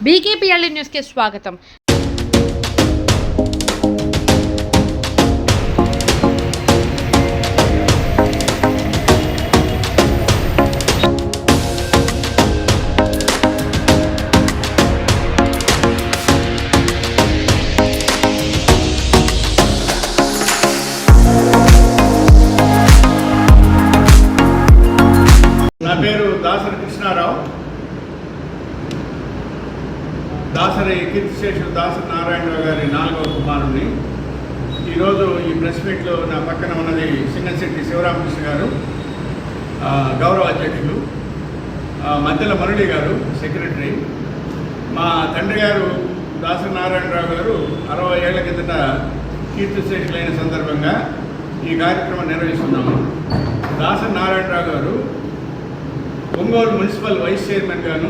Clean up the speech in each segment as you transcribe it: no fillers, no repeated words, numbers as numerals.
బీకేపీఎల్ న్యూస్కి స్వాగతం. నా పేరు దాసరి కృష్ణారావు. దాసరి కీర్తిశేషులు దాసరి నారాయణరావు గారి 4వ కుమారుడిని. ఈరోజు ఈ ప్రెస్ మీట్లో నా పక్కన ఉన్నది సింగశెట్టి శివరామకృష్ణ గారు, గౌరవ అధ్యక్షులు, మధ్యల మురళి గారు సెక్రటరీ. మా తండ్రి గారు దాసరి నారాయణరావు గారు 60 ఏళ్ల కిందట కీర్తిశేషులైన సందర్భంగా ఈ కార్యక్రమం నిర్వహిస్తున్నాము. దాసరి నారాయణరావు గారు ఒంగోలు మున్సిపల్ వైస్ చైర్మన్ గాను,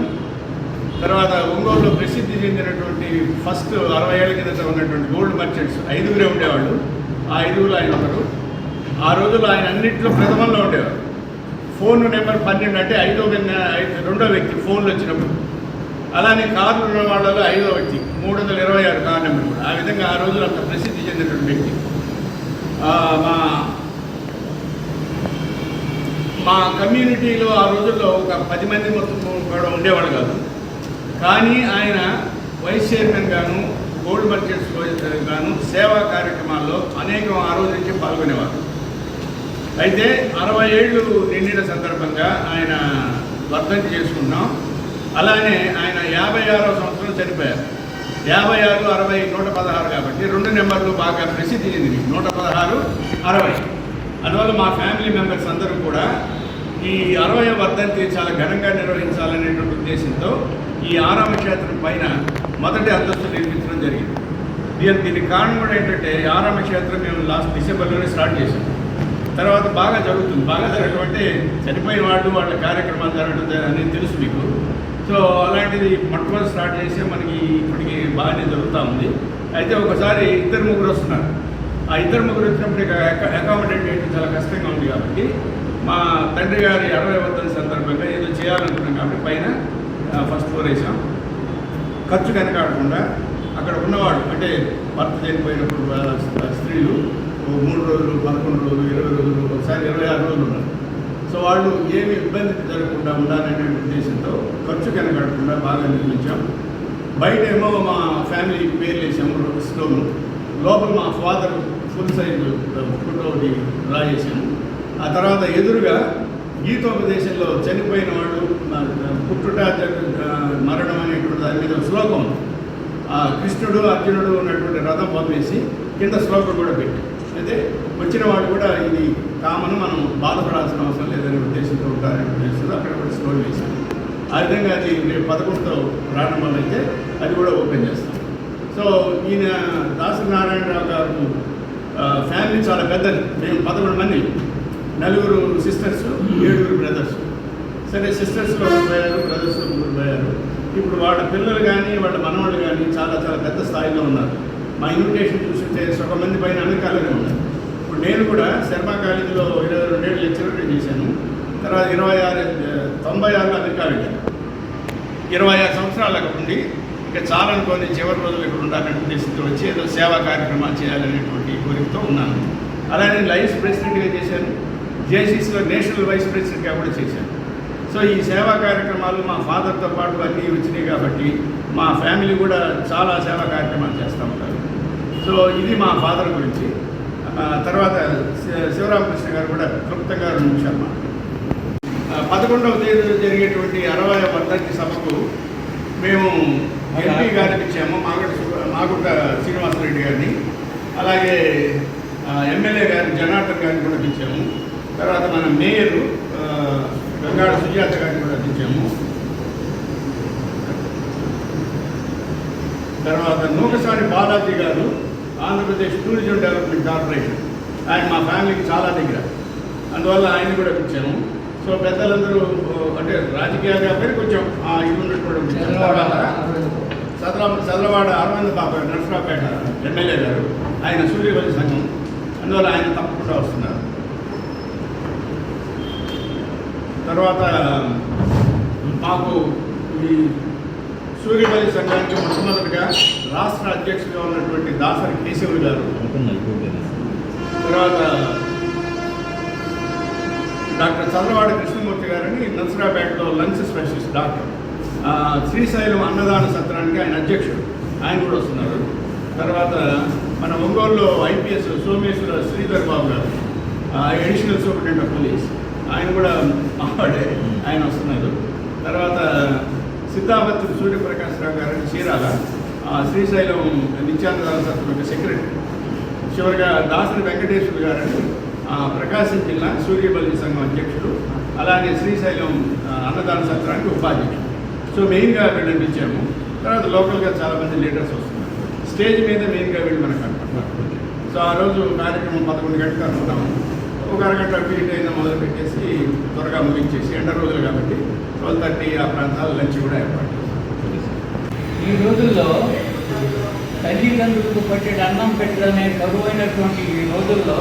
తర్వాత ఒంగోలులో ప్రసిద్ధి చెందినటువంటి ఫస్ట్ 60 ఏళ్ల కిందట ఉన్నటువంటి గోల్డ్ మర్చెంట్స్ 5గురే ఉండేవాళ్ళు. ఆ 5గురు ఆయన ఒకరు. ఆ రోజుల్లో ఆయన అన్నింటిలో ప్రథమంలో ఉండేవారు. ఫోన్ నెంబర్ 12 అంటే 2వ వ్యక్తి ఫోన్లు వచ్చినప్పుడు. అలానే కార్లు ఉన్న వాళ్ళలో 5వ వ్యక్తి, 326 కార్ నెంబర్ కూడా. ఆ విధంగా ఆ రోజులు అంత ప్రసిద్ధి చెందినటువంటి వ్యక్తి. మా కమ్యూనిటీలో ఆ రోజుల్లో ఒక 10 మంది మొత్తం కూడా ఉండేవాళ్ళు కాదు. కానీ ఆయన వైస్ చైర్మన్ గాను, గోల్డ్ మర్చెంట్స్ గాను సేవా కార్యక్రమాల్లో అనేకం ఆ రోజు నుంచి పాల్గొనేవారు. అయితే 60 ఏళ్ళు నిండిన సందర్భంగా ఆయన వర్ధంతి చేసుకున్నాం. అలానే ఆయన 56వ సంవత్సరం చనిపోయారు. 56, 60, 116 కాబట్టి 2 నెంబర్లు బాగా ప్రసిద్ధి చెందింది, 116, 60. అందువల్ల మా ఫ్యామిలీ మెంబర్స్ అందరూ కూడా ఈ 60వ వర్ధంతి చాలా ఘనంగా నిర్వహించాలనేటువంటి ఉద్దేశంతో ఈ ఆరామక్షేత్రం పైన మొదటి అంతస్తు నిర్మించడం జరిగింది. దీనికి కారణం కూడా ఏంటంటే, ఆరామక్షేత్రం మేము లాస్ట్ డిసెంబర్లోనే స్టార్ట్ చేసాం. తర్వాత బాగా జరుగుతుంది. బాగా జరగడం అంటే చనిపోయిన వాళ్ళు వాళ్ళ కార్యక్రమాలు జరగడం అనేది తెలుసు మీకు. సో అలాంటిది మొట్టమొదటి స్టార్ట్ చేసి మనకి ఇప్పటికి బాగానే జరుగుతూ ఉంది. అయితే ఒకసారి 2-3 వస్తున్నారు. ఆ 2-3 వచ్చినప్పుడు అకామిడేట్ చేయడం చాలా కష్టంగా ఉంది. కాబట్టి మా తండ్రి గారి 60వ వర్ధంతి సందర్భంగా ఏదో చేయాలనుకున్నాం. కాబట్టి పైన ఫస్ట్ ఫ్లోర్ వేసాం. ఖర్చు కనకాడకుండా అక్కడ ఉన్నవాడు, అంటే భర్త చనిపోయినప్పుడు స్త్రీలు 3 రోజులు, 11 రోజులు, 20 రోజులు, ఒకసారి 26 రోజులు ఉన్నారు. సో వాళ్ళు ఏమి ఇబ్బంది జరగకుండా ఉండాలనే ఉద్దేశంతో ఖర్చు కనకాడకుండా బాగా నిర్మించాం. బయట ఏమో మా ఫ్యామిలీ పేర్లు వేసాము స్టోన్. లోపల మా ఫాదర్ ఫుల్ సైజు ఫోటో ఒకటి డ్రా చేశాము. ఆ తర్వాత ఎదురుగా గీతోపదేశంలో చనిపోయిన వాడు పుట్టుట మరణం అనేటువంటి దాని మీద శ్లోకం, కృష్ణుడు అర్జునుడు ఉన్నటువంటి రథం పంపేసి కింద శ్లోకం కూడా పెట్టి, అయితే వచ్చిన వాడు కూడా ఇది కామను, మనం బాధపడాల్సిన అవసరం లేదనే ఉద్దేశంతో ఉంటారనే ఉద్దేశంతో అక్కడ కూడా స్టోర్ వేశాను. ఆ విధంగా అది రేపు 11తో ప్రారంభం అయితే అది కూడా ఓపెన్ చేస్తాం. సో ఈయన దాసరి నారాయణరావు గారు ఫ్యామిలీ చాలా పెద్దది. మేము 11 మంది, 4 సిస్టర్స్, 7 బ్రదర్స్. సరే, సిస్టర్స్లో 3 పోయారు, బ్రదర్స్లో 3 పోయారు. ఇప్పుడు వాళ్ళ పిల్లలు కానీ వాళ్ళ మనవాళ్ళు కానీ చాలా చాలా పెద్ద స్థాయిలో ఉన్నారు. మా ఇన్విటేషన్ చూస్తుంటే 1 మంది పైన అమెరికాలోనే ఉన్నారు. ఇప్పుడు నేను కూడా శర్మ కాలేజీలో 22 ఏళ్ళు లెక్చరర్ చేశాను. తర్వాత 96 అమెరికా వెళ్ళాను. 26 సంవత్సరాలు అక్కడ ఉండి ఇంకా చాలా అనుకోని చివరి రోజులు ఇక్కడ ఉండాలనే ఉద్దేశంతో వచ్చి ఏదో సేవా కార్యక్రమాలు చేయాలనేటువంటి కోరికతో ఉన్నాను. అలానే లైఫ్ ప్రెసిడెంట్గా చేశాను. జేసీసీలో నేషనల్ వైస్ ప్రెసిడెంట్గా కూడా చేశాను. సో ఈ సేవా కార్యక్రమాలు మా ఫాదర్తో పాటు అన్నీ వచ్చినాయి కాబట్టి మా ఫ్యామిలీ కూడా చాలా సేవా కార్యక్రమాలు చేస్తూ ఉంటారు. సో ఇది మా ఫాదర్ గురించి. తర్వాత శివరామకృష్ణ గారు కూడా క్లుప్తంగా 2 నిమిషాలు మాట. 11వ తేదీ జరిగేటువంటి 60వ వర్ధంతి సభకు మేము ఎంపీ గారికి ఇచ్చాము, మాగుంట శ్రీనివాసరెడ్డి గారిని. అలాగే ఎమ్మెల్యే గారిని జనార్దన్ గారిని కూడా ఇచ్చాము. తర్వాత మన మేయరు గంగాడ సుజాత గారిని కూడా ఇచ్చాము. తర్వాత నూకసాని బాలాజీ గారు, ఆంధ్రప్రదేశ్ టూరిజం డెవలప్మెంట్ కార్పొరేషన్, ఆయన మా ఫ్యామిలీకి చాలా దగ్గర, అందువల్ల ఆయన కూడా ఇచ్చాము. సో పెద్దలందరూ అంటే రాజకీయాలుగా పేరు కొంచెం ఇది ఉన్నటువంటి చదలవాడ అరవింద్ బాబు నర్సరావుపేట ఎమ్మెల్యే గారు, ఆయన సూర్యవల్లి సంఘం, అందువల్ల ఆయన తప్పకుండా వస్తున్నారు. తర్వాత మాకు ఈ సూర్యవల్లి సంఘం మొట్టమొదటిగా రాష్ట్ర అధ్యక్షుడిగా ఉన్నటువంటి దాసరి కేశవులు గారు, తర్వాత డాక్టర్ చంద్రవాడ కృష్ణమూర్తి గారని నర్సరాపేటలో లంగ్స్ స్పెషలిస్ట్ డాక్టర్, శ్రీశైలం అన్నదాన సత్రానికి ఆయన అధ్యక్షుడు, ఆయన కూడా వస్తున్నారు. తర్వాత మన ఒంగోలులో ఐపీఎస్ సోమేశ్వర శ్రీధర్ బాబు గారు, అడిషనల్ సూపరింటెండెంట్ ఆఫ్ పోలీస్, ఆయన కూడా మావాడే, ఆయన వస్తున్నారు. తర్వాత సిద్ధావతి సూర్యప్రకాశ్ రావు గారని చీరాల, శ్రీశైలం నిత్యాన్నదాన సత్రం యొక్క సెక్రటరీ. చివరిగా దాసరి వెంకటేశ్వర గారని ప్రకాశం జిల్లా సూర్యబల్లి సంఘం అధ్యక్షుడు, అలాగే శ్రీశైలం అన్నదాన సత్రానికి ఉపాధ్యక్షుడు. సో మెయిన్గా వీళ్ళని ఇచ్చాము. తర్వాత లోకల్గా చాలామంది లీడర్స్ వస్తున్నారు. స్టేజ్ మీద మెయిన్గా వీళ్ళు మనకు కనపడతారు. సో ఆ రోజు కార్యక్రమం 11 గంటలకు అనుకుంటాము. ఒక అరగంట పీరియడ్ అయినా మొదలు పెట్టేసి త్వరగా ముగించేసి ఎండ రోజులు కాబట్టి 12:30 ఆ ప్రాంతాల లంచ్ కూడా ఏర్పాటు చేస్తాం. ఈ రోజుల్లో తల్లిదండ్రులకు పట్టేది అన్నం పెట్టడమే కరువైనటువంటి ఈ రోజుల్లో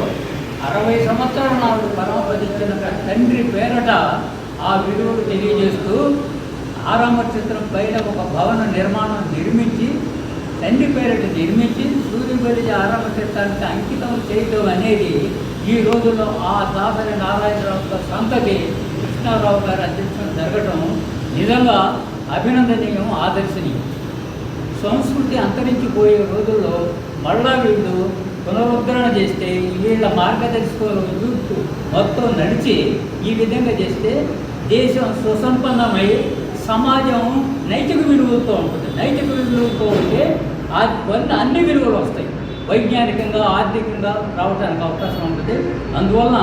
60 సంవత్సరాల నాడు పరమపదించిన తండ్రి పేరట ఆ విలువలు తెలియజేస్తూ ఆరామచిత్రం పైన ఒక భవన నిర్మించి తండ్రి పేరట నిర్మించి సూర్యబలి ఆరామచిత్రానికి అంకితం చేయడం అనేది ఈ రోజుల్లో ఆ దాసరి నారాయణరావు సంతతి కృష్ణారావు గారి అధ్యక్షత జరగడం నిజంగా అభినందనీయం, ఆదర్శనీయం. సంస్కృతి అంతరించిపోయే రోజుల్లో మళ్ళా వీళ్ళు పునరుద్ధరణ చేస్తే, వీళ్ళ మార్గదర్శకులు మొత్తం నడిచి ఈ విధంగా చేస్తే దేశం సుసంపన్నమై సమాజం నైతిక విలువలతో ఉంటుంది. నైతిక విలువలతో ఉంటే అన్ని విలువలు వస్తాయి. వైజ్ఞానికంగా, ఆర్థికంగా రావడానికి అవకాశం ఉంటుంది. అందువలన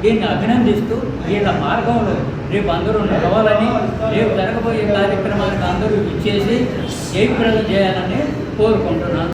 దీన్ని అభినందిస్తూ వీళ్ళ మార్గంలో రేపు అందరూ నడవాలని, రేపు జరగబోయే కార్యక్రమానికి అందరూ ఇచ్చేసి జయప్రదం చేయాలని కోరుకుంటున్నాను.